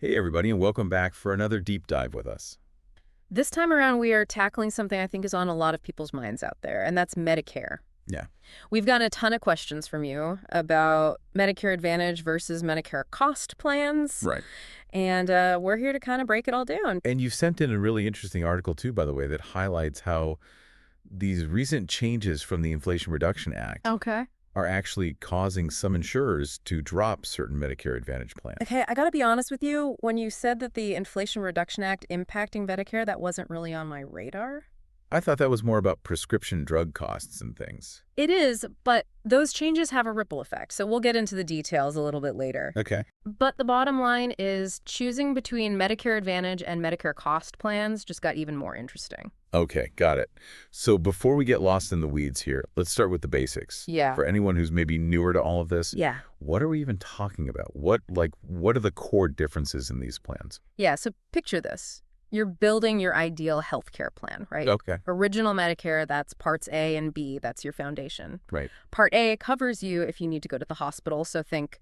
Hey, everybody, and welcome back for another deep dive with us. This time around, we are tackling something I think is on a lot of people's minds out there, and that's Medicare. Yeah. We've gotten a ton of questions from you about Medicare Advantage versus Medicare cost plans, Right. and we're here to kind of break it all down. And you sent in a really interesting article, too, by the way, that highlights how these recent changes from the Inflation Reduction Act Okay. are actually causing some insurers to drop certain Medicare Advantage plans. Okay, I gotta be honest with you. When you said that the Inflation Reduction Act impacting Medicare, that wasn't really on my radar. I thought that was more about prescription drug costs and things. It is, but those changes have a ripple effect, so we'll get into the details a little bit later. Okay. But the bottom line is choosing between Medicare Advantage and Medicare cost plans just got even more interesting. Okay, got it. So before we get lost in the weeds here, let's start with the basics. Yeah. For anyone who's maybe newer to all of this, Yeah. what are we even talking about? What are the core differences in these plans? Yeah, so picture this. You're building your ideal healthcare plan, right? Okay. Original Medicare, that's parts A and B, that's your foundation. Right. Part A covers you if you need to go to the hospital, so think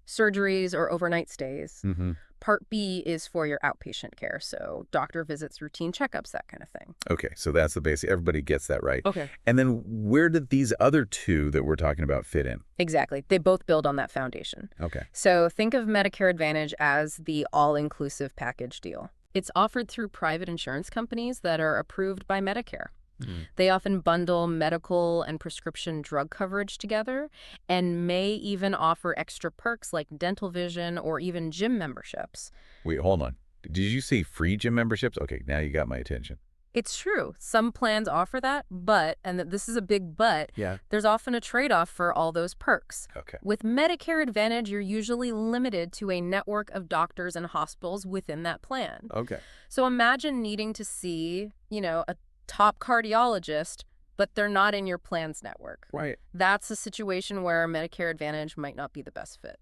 surgeries or overnight stays. Mm-hmm. Part B is for your outpatient care, so doctor visits, routine checkups, that kind of thing. Okay, so that's the basic. Everybody gets that right. Okay. And then where did these other two that we're talking about fit in? Exactly. They both build on that foundation. Okay. So think of Medicare Advantage as the all-inclusive package deal. It's offered through private insurance companies that are approved by Medicare. Mm. They often bundle medical and prescription drug coverage together and may even offer extra perks like dental vision or even gym memberships. Wait, hold on. Did you say free gym memberships? Okay, now you got my attention. It's true. Some plans offer that, but, and this is a big but, Yeah. there's often a trade-off for all those perks. Okay. With Medicare Advantage, you're usually limited to a network of doctors and hospitals within that plan. Okay. So imagine needing to see, a top cardiologist, but they're not in your plan's network. Right. That's a situation where Medicare Advantage might not be the best fit.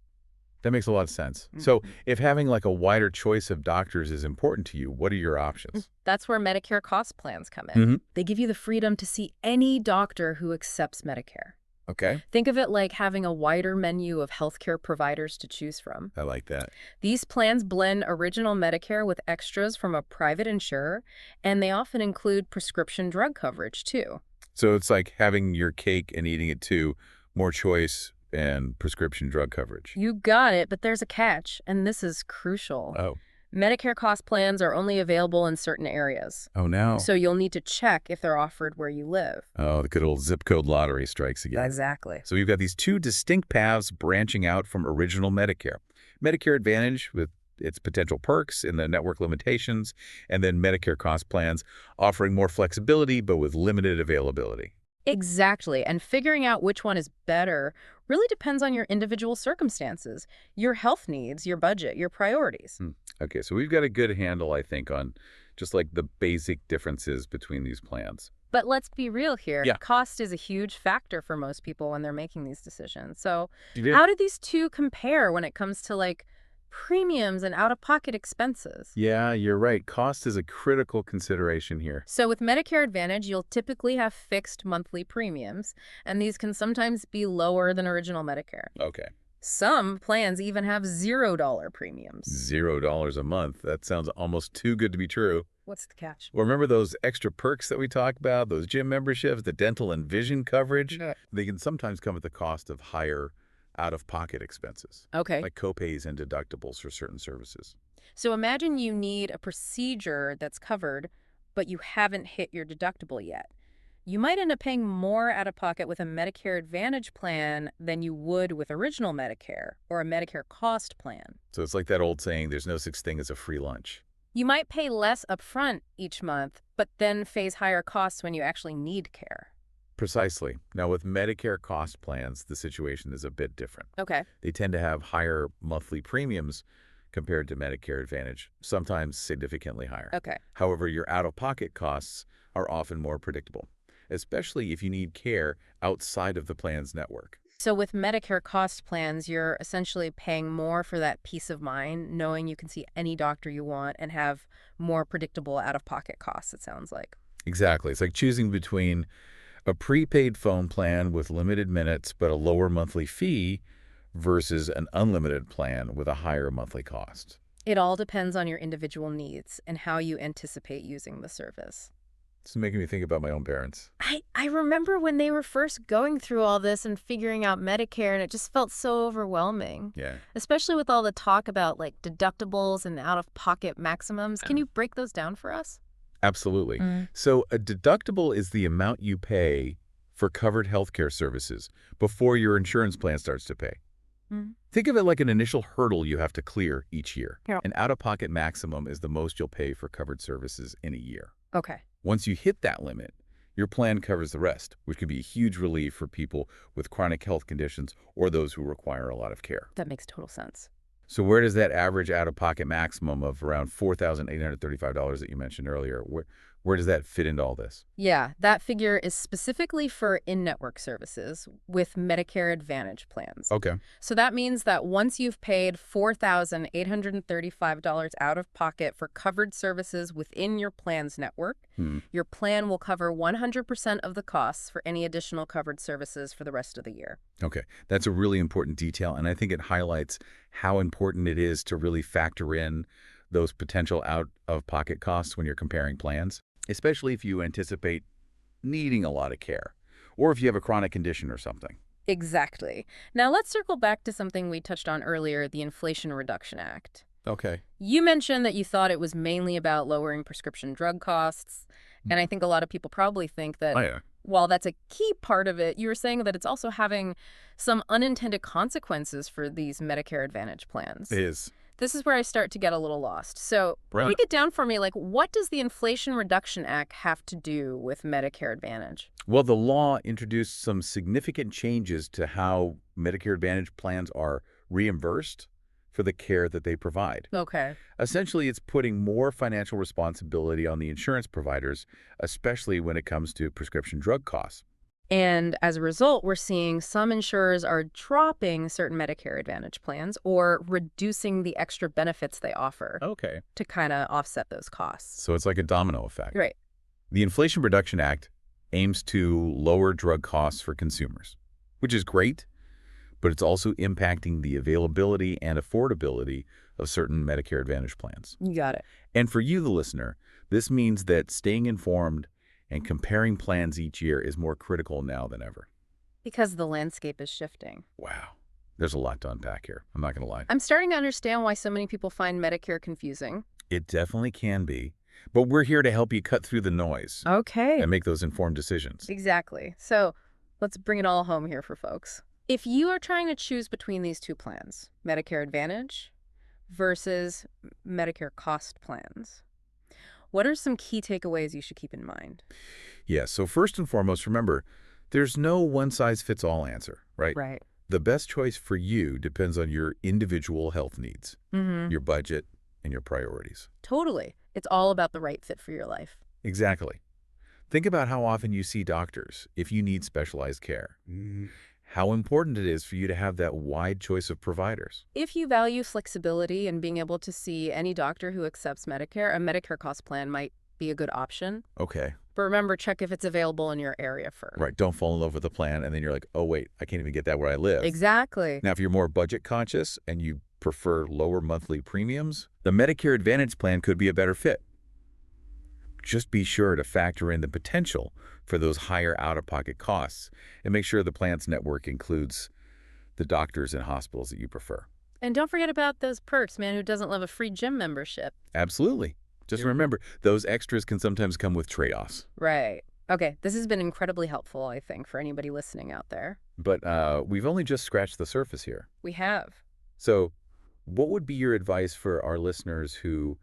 That makes a lot of sense. So if having like a wider choice of doctors is important to you, what are your options? That's where Medicare cost plans come in. Mm-hmm. They give you the freedom to see any doctor who accepts Medicare. Okay. Think of it like having a wider menu of healthcare providers to choose from. I like that. These plans blend original Medicare with extras from a private insurer, and they often include prescription drug coverage, too. So it's like having your cake and eating it too, more choice and prescription drug coverage. You got it, but there's a catch, and this is crucial. Oh. Medicare cost plans are only available in certain areas, Oh, no. so you'll need to check if they're offered where you live. Oh, the good old zip code lottery strikes again. Exactly. So we've got these two distinct paths branching out from original Medicare. Medicare Advantage with its potential perks and the network limitations, and then Medicare cost plans offering more flexibility but with limited availability. Exactly, and figuring out which one is better really depends on your individual circumstances, your health needs, your budget, your priorities. Okay, so we've got a good handle, I think, on just like the basic differences between these plans. But let's be real here. Yeah. Cost is a huge factor for most people when they're making these decisions. So Yeah. how do these two compare when it comes to premiums and out-of-pocket expenses? Yeah, you're right. Cost is a critical consideration here. So with Medicare Advantage, you'll typically have fixed monthly premiums, and these can sometimes be lower than original Medicare. Okay. Some plans even have $0 premiums. $0 a month. That sounds almost too good to be true. What's the catch? Well, remember those extra perks that we talked about, those gym memberships, the dental and vision coverage? Yeah. They can sometimes come at the cost of higher out-of-pocket expenses, Okay. like copays and deductibles for certain services. So imagine you need a procedure that's covered, but you haven't hit your deductible yet. You might end up paying more out of pocket with a Medicare Advantage plan than you would with original Medicare or a Medicare cost plan. So it's like that old saying, there's no such thing as a free lunch. You might pay less upfront each month, but then face higher costs when you actually need care. Precisely. Now, with Medicare cost plans, the situation is a bit different. Okay. They tend to have higher monthly premiums compared to Medicare Advantage, sometimes significantly higher. Okay. However, your out-of-pocket costs are often more predictable, especially if you need care outside of the plan's network. So with Medicare cost plans, you're essentially paying more for that peace of mind, knowing you can see any doctor you want and have more predictable out-of-pocket costs, it sounds like. Exactly. It's like choosing between a prepaid phone plan with limited minutes but a lower monthly fee versus an unlimited plan with a higher monthly cost. It all depends on your individual needs and how you anticipate using the service. It's making me think about my own parents. I remember when they were first going through all this and figuring out Medicare, and it just felt so overwhelming, Yeah. especially with all the talk about like deductibles and out-of-pocket maximums. Can you break those down for us? Absolutely. Mm. So a deductible is the amount you pay for covered healthcare services before your insurance plan starts to pay. Mm. Think of it like an initial hurdle you have to clear each year. Yeah. An out-of-pocket maximum is the most you'll pay for covered services in a year. Okay. Once you hit that limit, your plan covers the rest, which could be a huge relief for people with chronic health conditions or those who require a lot of care. That makes total sense. So where does that average out-of-pocket maximum of around $4,835 that you mentioned earlier, where does that fit into all this? Yeah, that figure is specifically for in-network services with Medicare Advantage plans. Okay. So that means that once you've paid $4,835 out of pocket for covered services within your plan's network, your plan will cover 100% of the costs for any additional covered services for the rest of the year. Okay. That's a really important detail, and I think it highlights how important it is to really factor in those potential out-of-pocket costs when you're comparing plans, especially if you anticipate needing a lot of care or if you have a chronic condition or something. Exactly. Now let's circle back to something we touched on earlier, the Inflation Reduction Act. Okay. You mentioned that you thought it was mainly about lowering prescription drug costs, and I think a lot of people probably think that Oh, yeah. while that's a key part of it, you were saying that it's also having some unintended consequences for these Medicare Advantage plans. It is. This is where I start to get a little lost. So Right. break it down for me, like what does the Inflation Reduction Act have to do with Medicare Advantage? Well, the law introduced some significant changes to how Medicare Advantage plans are reimbursed for the care that they provide. Okay. Essentially, it's putting more financial responsibility on the insurance providers, especially when it comes to prescription drug costs. And as a result, we're seeing some insurers are dropping certain Medicare Advantage plans or reducing the extra benefits they offer Okay. to kind of offset those costs. So it's like a domino effect. Right. The Inflation Reduction Act aims to lower drug costs for consumers, which is great, but it's also impacting the availability and affordability of certain Medicare Advantage plans. You got it. And for you, the listener, this means that staying informed and comparing plans each year is more critical now than ever. Because the landscape is shifting. Wow. There's a lot to unpack here. I'm not going to lie. I'm starting to understand why so many people find Medicare confusing. It definitely can be, but we're here to help you cut through the noise Okay. and make those informed decisions. Exactly. So let's bring it all home here for folks. If you are trying to choose between these two plans, Medicare Advantage versus Medicare cost plans, what are some key takeaways you should keep in mind? Yeah, so first and foremost, remember, there's no one-size-fits-all answer, right? Right. The best choice for you depends on your individual health needs, your budget, and your priorities. Totally. It's all about the right fit for your life. Exactly. Think about how often you see doctors if you need specialized care. How important it is for you to have that wide choice of providers. If you value flexibility and being able to see any doctor who accepts Medicare, a Medicare cost plan might be a good option. Okay. But remember, check if it's available in your area first. Right. Don't fall in love with the plan and then you're like, oh, wait, I can't even get that where I live. Exactly. Now, if you're more budget conscious and you prefer lower monthly premiums, the Medicare Advantage plan could be a better fit. Just be sure to factor in the potential for those higher out-of-pocket costs and make sure the plan's network includes the doctors and hospitals that you prefer. And don't forget about those perks, man. Who doesn't love a free gym membership? Absolutely. Just remember, those extras can sometimes come with trade-offs. Right. Okay, this has been incredibly helpful, I think, for anybody listening out there. But we've only just scratched the surface here. We have. So what would be your advice for our listeners who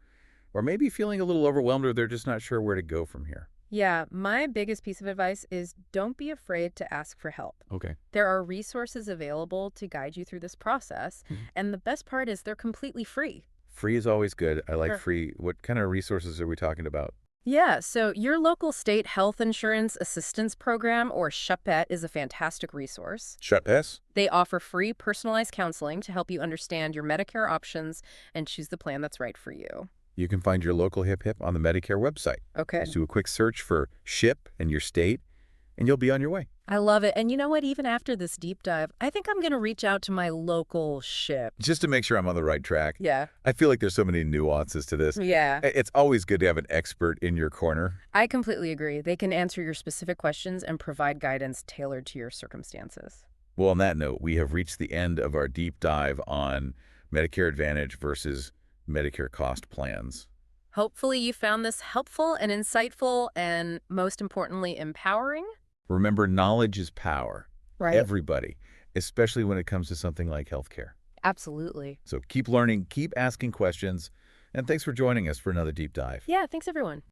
are maybe feeling a little overwhelmed or they're just not sure where to go from here? Yeah, my biggest piece of advice is don't be afraid to ask for help. Okay. There are resources available to guide you through this process, and the best part is they're completely free. Free is always good. I like Sure. free. What kind of resources are we talking about? Yeah, so your local state health insurance assistance program, or SHAPET, is a fantastic resource. Shut pass? They offer free personalized counseling to help you understand your Medicare options and choose the plan that's right for you. You can find your local HIP on the Medicare website. Okay. Just do a quick search for SHIP in your state, and you'll be on your way. I love it. And you know what? Even after this deep dive, I think I'm going to reach out to my local ship. Just to make sure I'm on the right track. Yeah. I feel like there's so many nuances to this. Yeah. It's always good to have an expert in your corner. I completely agree. They can answer your specific questions and provide guidance tailored to your circumstances. Well, on that note, we have reached the end of our deep dive on Medicare Advantage versus Medicare cost plans. Hopefully you found this helpful and insightful and, most importantly, empowering. Remember, knowledge is power. Right. Everybody, especially when it comes to something like healthcare. Absolutely. So keep learning, keep asking questions, and thanks for joining us for another deep dive. Yeah, thanks everyone.